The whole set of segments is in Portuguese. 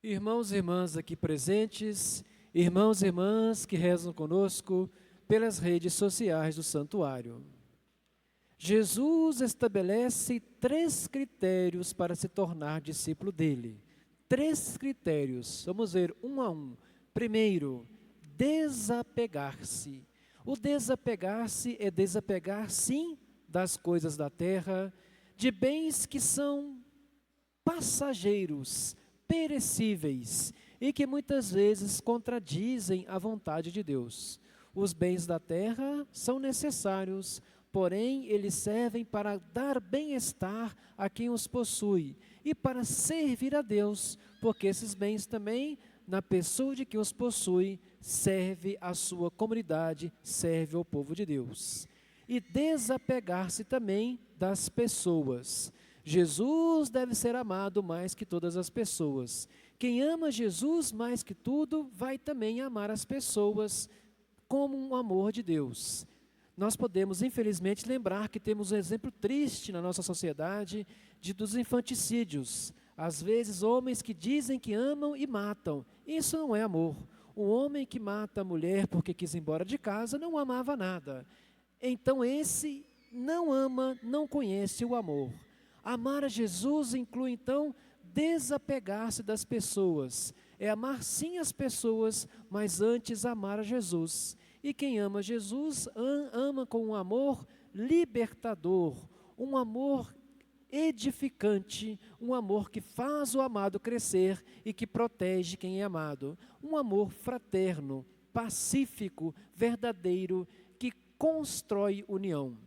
Irmãos e irmãs aqui presentes, irmãos e irmãs que rezam conosco pelas redes sociais do santuário. Jesus estabelece 3 critérios para se tornar discípulo dele. 3 critérios, vamos ver um a um. Primeiro, desapegar-se. O desapegar-se é desapegar, sim, das coisas da terra, de bens que são passageiros, perecíveis e que muitas vezes contradizem a vontade de Deus. Os bens da terra são necessários, porém eles servem para dar bem-estar a quem os possui e para servir a Deus, porque esses bens também, na pessoa de quem os possui, serve à sua comunidade, serve ao povo de Deus. E desapegar-se também das pessoas. Jesus deve ser amado mais que todas as pessoas. Quem ama Jesus mais que tudo, vai também amar as pessoas como um amor de Deus. Nós podemos, infelizmente, lembrar que temos um exemplo triste na nossa sociedade dos infanticídios. Às vezes, homens que dizem que amam e matam. Isso não é amor. Um homem que mata a mulher porque quis ir embora de casa não amava nada. Então, esse não ama, não conhece o amor. Amar a Jesus inclui, então, desapegar-se das pessoas. É amar, sim, as pessoas, mas antes amar a Jesus. E quem ama Jesus, ama com um amor libertador, um amor edificante, um amor que faz o amado crescer e que protege quem é amado. Um amor fraterno, pacífico, verdadeiro, que constrói união.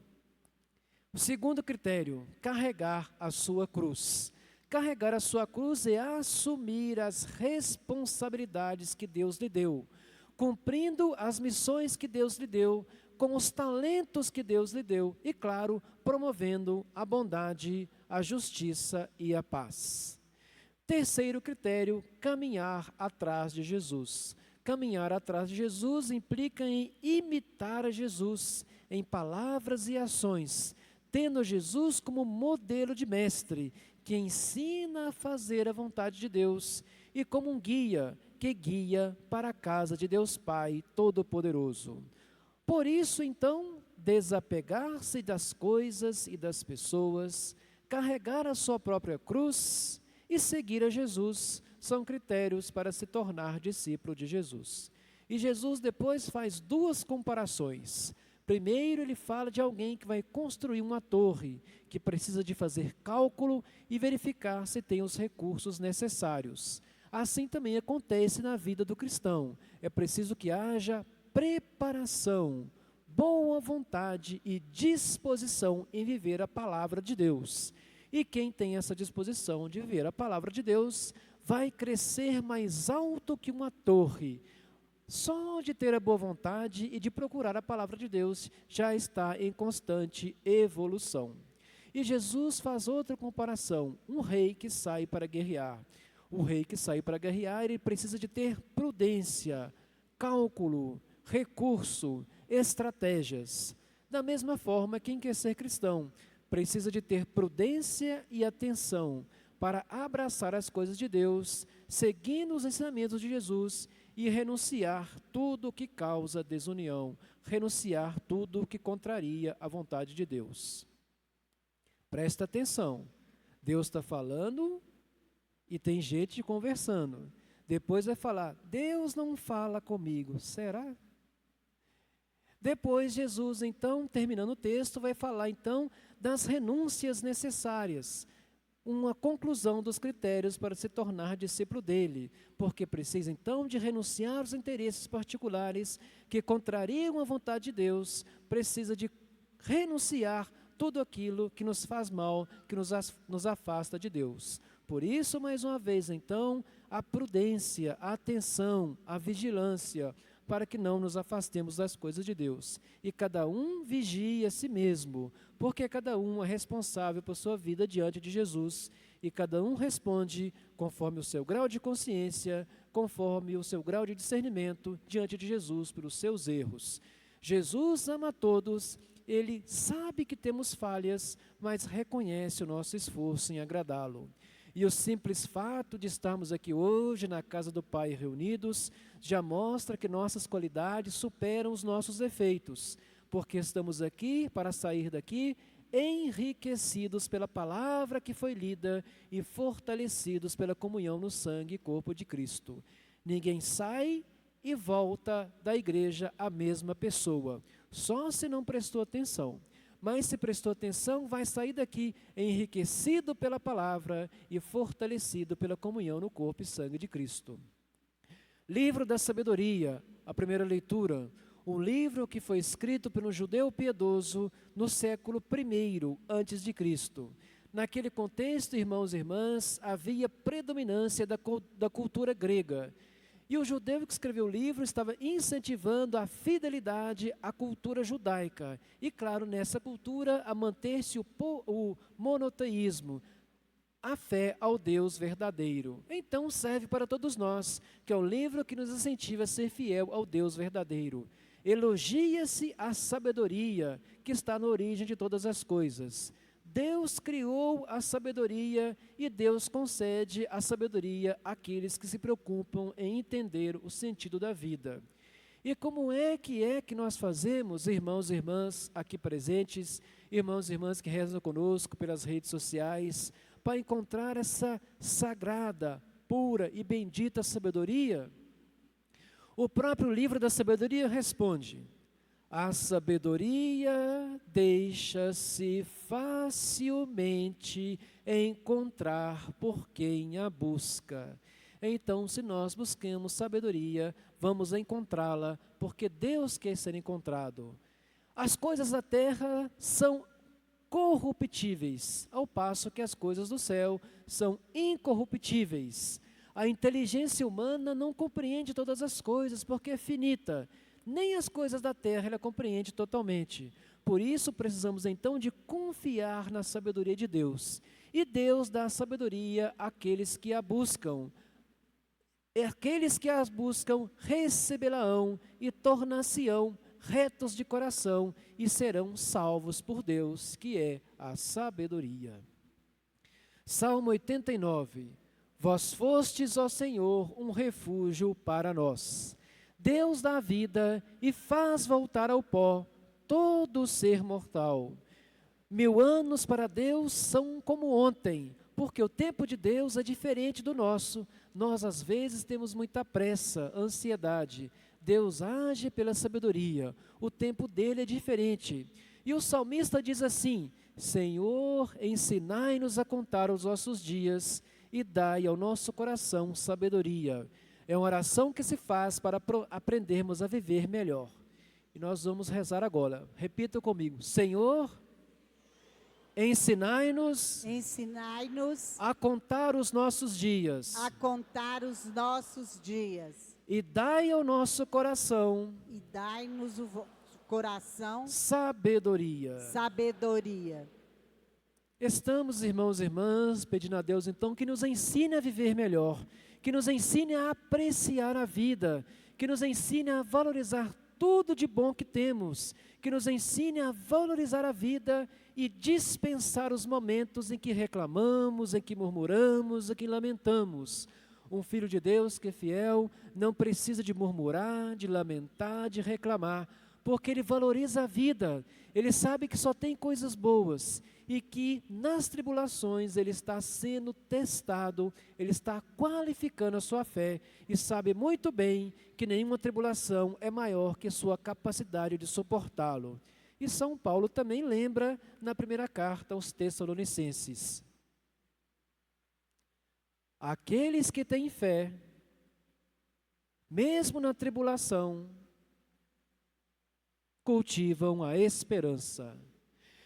O segundo critério, carregar a sua cruz. Carregar a sua cruz é assumir as responsabilidades que Deus lhe deu, cumprindo as missões que Deus lhe deu, com os talentos que Deus lhe deu e, claro, promovendo a bondade, a justiça e a paz. Terceiro critério, caminhar atrás de Jesus. Caminhar atrás de Jesus implica em imitar a Jesus em palavras e ações, tendo Jesus como modelo de mestre, que ensina a fazer a vontade de Deus, e como um guia, que guia para a casa de Deus Pai Todo-Poderoso. Por isso, então, desapegar-se das coisas e das pessoas, carregar a sua própria cruz e seguir a Jesus, são critérios para se tornar discípulo de Jesus. E Jesus depois faz 2 comparações. Primeiro, ele fala de alguém que vai construir uma torre, que precisa de fazer cálculo e verificar se tem os recursos necessários. Assim também acontece na vida do cristão. É preciso que haja preparação, boa vontade e disposição em viver a palavra de Deus. E quem tem essa disposição de viver a palavra de Deus, vai crescer mais alto que uma torre. Só de ter a boa vontade e de procurar a palavra de Deus, já está em constante evolução. E Jesus faz outra comparação, um rei que sai para guerrear. O rei que sai para guerrear, ele precisa de ter prudência, cálculo, recurso, estratégias. Da mesma forma, quem quer ser cristão, precisa de ter prudência e atenção para abraçar as coisas de Deus, seguindo os ensinamentos de Jesus e renunciar tudo que causa desunião, renunciar tudo que contraria a vontade de Deus. Presta atenção, Deus está falando e tem gente conversando. Depois vai falar, Deus não fala comigo, será? Depois Jesus, então, terminando o texto, vai falar então das renúncias necessárias, uma conclusão dos critérios para se tornar discípulo dele, porque precisa então de renunciar aos interesses particulares que contrariam a vontade de Deus, precisa de renunciar tudo aquilo que nos faz mal, que nos afasta de Deus. Por isso, mais uma vez, então, a prudência, a atenção, a vigilância, para que não nos afastemos das coisas de Deus. E cada um vigie a si mesmo, porque cada um é responsável por sua vida diante de Jesus, e cada um responde conforme o seu grau de consciência, conforme o seu grau de discernimento diante de Jesus pelos seus erros. Jesus ama a todos, ele sabe que temos falhas, mas reconhece o nosso esforço em agradá-lo. E o simples fato de estarmos aqui hoje na casa do Pai reunidos já mostra que nossas qualidades superam os nossos defeitos, porque estamos aqui para sair daqui enriquecidos pela palavra que foi lida e fortalecidos pela comunhão no sangue e corpo de Cristo. Ninguém sai e volta da igreja a mesma pessoa, só se não prestou atenção. Mas se prestou atenção, vai sair daqui enriquecido pela palavra e fortalecido pela comunhão no corpo e sangue de Cristo. Livro da Sabedoria, a primeira leitura, um livro que foi escrito pelo judeu piedoso no século I a.C. Naquele contexto, irmãos e irmãs, havia predominância da cultura grega. E o judeu que escreveu o livro estava incentivando a fidelidade à cultura judaica. E, claro, nessa cultura, a manter-se o monoteísmo, a fé ao Deus verdadeiro. Então, serve para todos nós, que é um livro que nos incentiva a ser fiel ao Deus verdadeiro. Elogia-se a sabedoria que está na origem de todas as coisas. Deus criou a sabedoria e Deus concede a sabedoria àqueles que se preocupam em entender o sentido da vida. E como é que nós fazemos, irmãos e irmãs aqui presentes, irmãos e irmãs que rezam conosco pelas redes sociais, para encontrar essa sagrada, pura e bendita sabedoria? O próprio livro da sabedoria responde: a sabedoria deixa-se facilmente encontrar por quem a busca. Então, se nós buscamos sabedoria, vamos encontrá-la, porque Deus quer ser encontrado. As coisas da terra são corruptíveis, ao passo que as coisas do céu são incorruptíveis. A inteligência humana não compreende todas as coisas, porque é finita. Nem as coisas da terra ela compreende totalmente. Por isso precisamos então de confiar na sabedoria de Deus. E Deus dá sabedoria àqueles que a buscam. Aqueles que a buscam recebê-la-ão e tornar-se-ão retos de coração e serão salvos por Deus, que é a sabedoria. Salmo 89. Vós fostes, ó Senhor, um refúgio para nós. Deus dá vida e faz voltar ao pó todo ser mortal. 1000 anos para Deus são como ontem, porque o tempo de Deus é diferente do nosso. Nós, às vezes, temos muita pressa, ansiedade. Deus age pela sabedoria, o tempo dele é diferente. E o salmista diz assim: Senhor, ensinai-nos a contar os nossos dias e dai ao nosso coração sabedoria. É uma oração que se faz para aprendermos a viver melhor. E nós vamos rezar agora. Repita comigo: Senhor, ensinai-nos a contar os nossos dias. E dai ao nosso coração. E dai-nos o coração sabedoria. Estamos, irmãos e irmãs, pedindo a Deus então que nos ensine a viver melhor, que nos ensine a apreciar a vida, que nos ensine a valorizar tudo de bom que temos, que nos ensine a valorizar a vida e dispensar os momentos em que reclamamos, em que murmuramos, em que lamentamos. Um filho de Deus que é fiel não precisa de murmurar, de lamentar, de reclamar, porque ele valoriza a vida, ele sabe que só tem coisas boas e que nas tribulações ele está sendo testado, ele está qualificando a sua fé e sabe muito bem que nenhuma tribulação é maior que sua capacidade de suportá-lo. E São Paulo também lembra na primeira carta aos Tessalonicenses: aqueles que têm fé, mesmo na tribulação, cultivam a esperança.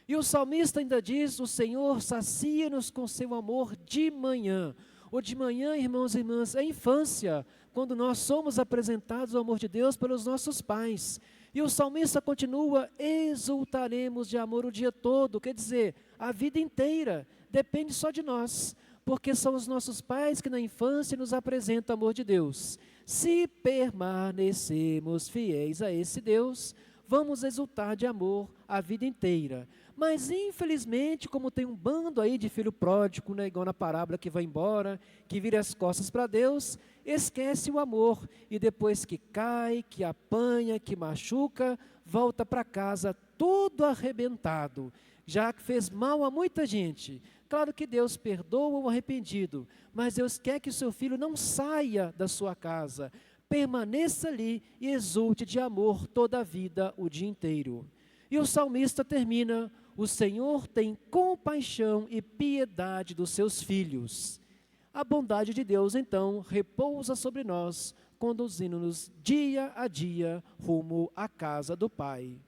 E o salmista ainda diz: o Senhor sacia-nos com seu amor de manhã. O de manhã, irmãos e irmãs, é a infância, quando nós somos apresentados ao amor de Deus pelos nossos pais. E o salmista continua: exultaremos de amor o dia todo, quer dizer, a vida inteira, depende só de nós, porque são os nossos pais que na infância nos apresentam o amor de Deus. Se permanecemos fiéis a esse Deus, vamos exultar de amor a vida inteira. Mas, infelizmente, como tem um bando aí de filho pródigo, né, igual na parábola que vai embora, que vira as costas para Deus, esquece o amor e depois que cai, que apanha, que machuca, volta para casa todo arrebentado, já que fez mal a muita gente. Claro que Deus perdoa o arrependido, mas Deus quer que o seu filho não saia da sua casa, permaneça ali e exulte de amor toda a vida, o dia inteiro. E o salmista termina: o Senhor tem compaixão e piedade dos seus filhos. A bondade de Deus, então, repousa sobre nós, conduzindo-nos dia a dia rumo à casa do Pai.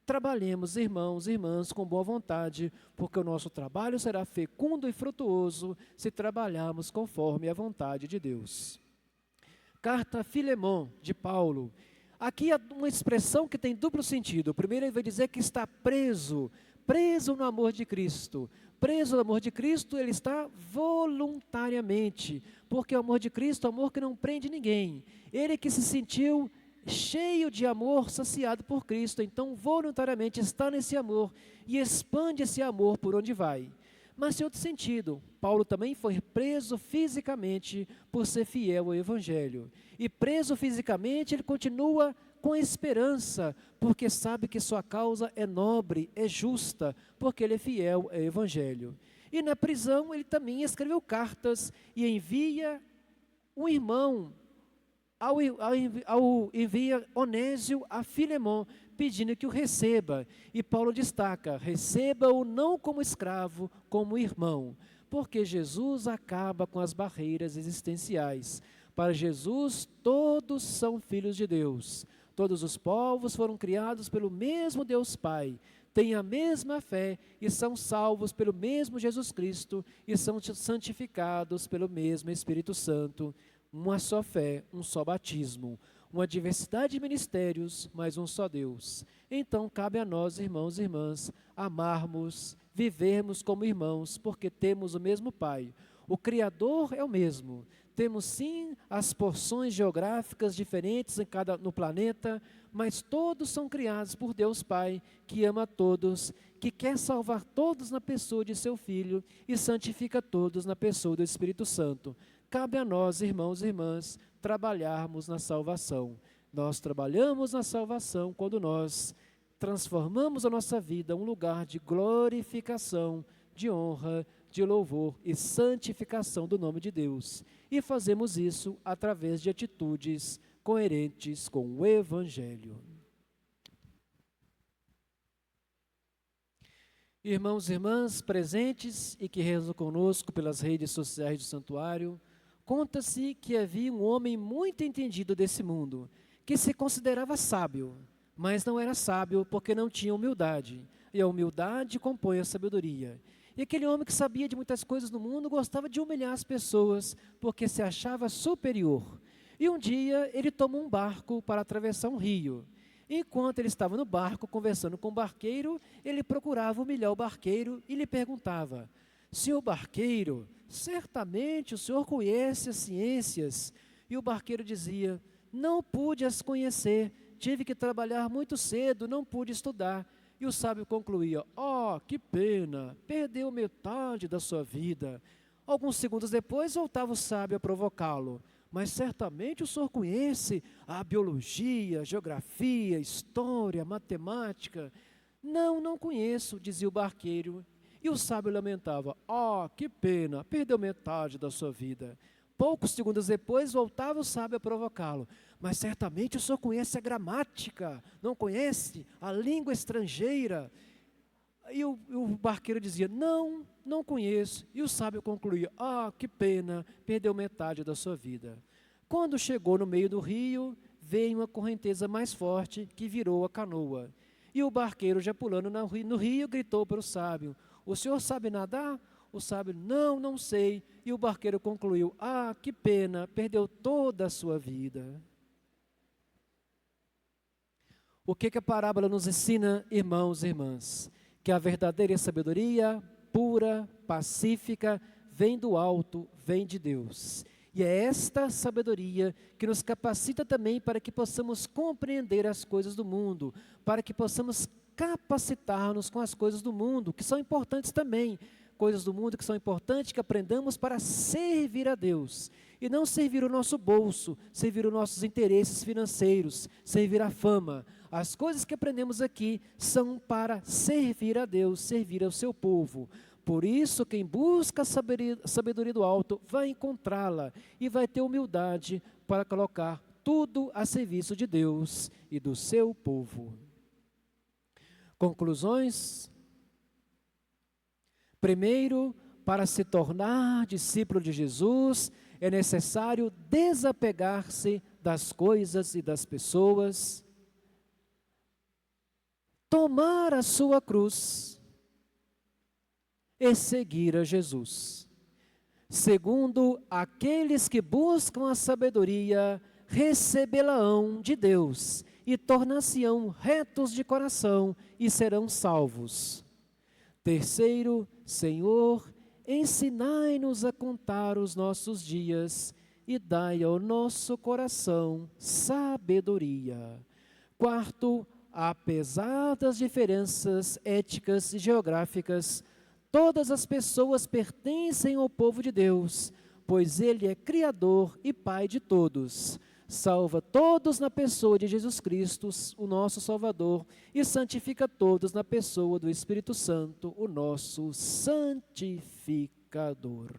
Trabalhemos, irmãos e irmãs, com boa vontade, porque o nosso trabalho será fecundo e frutuoso se trabalharmos conforme a vontade de Deus. Carta a Filemon, de Paulo. Aqui há uma expressão que tem duplo sentido. Primeiro, ele vai dizer que está preso no amor de Cristo. Preso no amor de Cristo, ele está voluntariamente, porque o amor de Cristo é um amor que não prende ninguém. Ele que se sentiu cheio de amor, saciado por Cristo, então voluntariamente está nesse amor e expande esse amor por onde vai. Mas em outro sentido, Paulo também foi preso fisicamente por ser fiel ao Evangelho. E preso fisicamente, ele continua com esperança, porque sabe que sua causa é nobre, é justa, porque ele é fiel ao Evangelho. E na prisão, ele também escreveu cartas e envia um irmão, envia Onésio a Filemon, pedindo que o receba. E Paulo destaca: receba-o não como escravo, como irmão, porque Jesus acaba com as barreiras existenciais. Para Jesus, todos são filhos de Deus. Todos os povos foram criados pelo mesmo Deus Pai, têm a mesma fé e são salvos pelo mesmo Jesus Cristo e são santificados pelo mesmo Espírito Santo. Uma só fé, um só batismo, uma diversidade de ministérios, mas um só Deus. Então cabe a nós, irmãos e irmãs, amarmos, vivermos como irmãos, porque temos o mesmo Pai. O Criador é o mesmo. Temos sim as porções geográficas diferentes no planeta, mas todos são criados por Deus Pai, que ama todos, que quer salvar todos na pessoa de seu Filho e santifica todos na pessoa do Espírito Santo. Cabe a nós, irmãos e irmãs, trabalharmos na salvação. Nós trabalhamos na salvação quando nós transformamos a nossa vida em um lugar de glorificação, de honra, de louvor e santificação do nome de Deus. E fazemos isso através de atitudes coerentes com o Evangelho. Irmãos e irmãs presentes e que rezam conosco pelas redes sociais do santuário, conta-se que havia um homem muito entendido desse mundo, que se considerava sábio, mas não era sábio porque não tinha humildade. E a humildade compõe a sabedoria. E aquele homem que sabia de muitas coisas no mundo gostava de humilhar as pessoas porque se achava superior. E um dia ele tomou um barco para atravessar um rio. Enquanto ele estava no barco conversando com o barqueiro, ele procurava humilhar o barqueiro e lhe perguntava: senhor barqueiro, certamente o senhor conhece as ciências. E o barqueiro dizia: não pude as conhecer, tive que trabalhar muito cedo, não pude estudar. E o sábio concluía: oh, que pena, perdeu metade da sua vida. Alguns segundos depois voltava o sábio a provocá-lo: mas certamente o senhor conhece a biologia, geografia, história, matemática. Não, não conheço, dizia o barqueiro. E o sábio lamentava: oh, que pena, perdeu metade da sua vida. Poucos segundos depois voltava o sábio a provocá-lo: mas certamente o senhor conhece a gramática, não conhece a língua estrangeira. E o barqueiro dizia: não, não conheço. E o sábio concluía: ah, que pena, perdeu metade da sua vida. Quando chegou no meio do rio, veio uma correnteza mais forte que virou a canoa. E o barqueiro, já pulando no rio, gritou para o sábio: o senhor sabe nadar? O sábio: não, não sei. E o barqueiro concluiu: ah, que pena, perdeu toda a sua vida. O que a parábola nos ensina, irmãos e irmãs? Que a verdadeira sabedoria, pura, pacífica, vem do alto, vem de Deus. E é esta sabedoria que nos capacita também para que possamos compreender as coisas do mundo, para que possamos capacitar-nos com as coisas do mundo, que são importantes também, coisas do mundo que são importantes, que aprendamos para servir a Deus, e não servir o nosso bolso, servir os nossos interesses financeiros, servir a fama. As coisas que aprendemos aqui são para servir a Deus, servir ao seu povo. Por isso, quem busca a sabedoria do alto vai encontrá-la e vai ter humildade para colocar tudo a serviço de Deus e do seu povo. Conclusões? Primeiro, para se tornar discípulo de Jesus, é necessário desapegar-se das coisas e das pessoas, tomar a sua cruz e seguir a Jesus. Segundo, aqueles que buscam a sabedoria, recebê-la-ão de Deus e tornar-se-ão retos de coração e serão salvos. Terceiro, Senhor, ensinai-nos a contar os nossos dias e dai ao nosso coração sabedoria. Quarto, apesar das diferenças éticas e geográficas, todas as pessoas pertencem ao povo de Deus, pois Ele é Criador e Pai de todos. Salva todos na pessoa de Jesus Cristo, o nosso Salvador, e santifica todos na pessoa do Espírito Santo, o nosso santificador.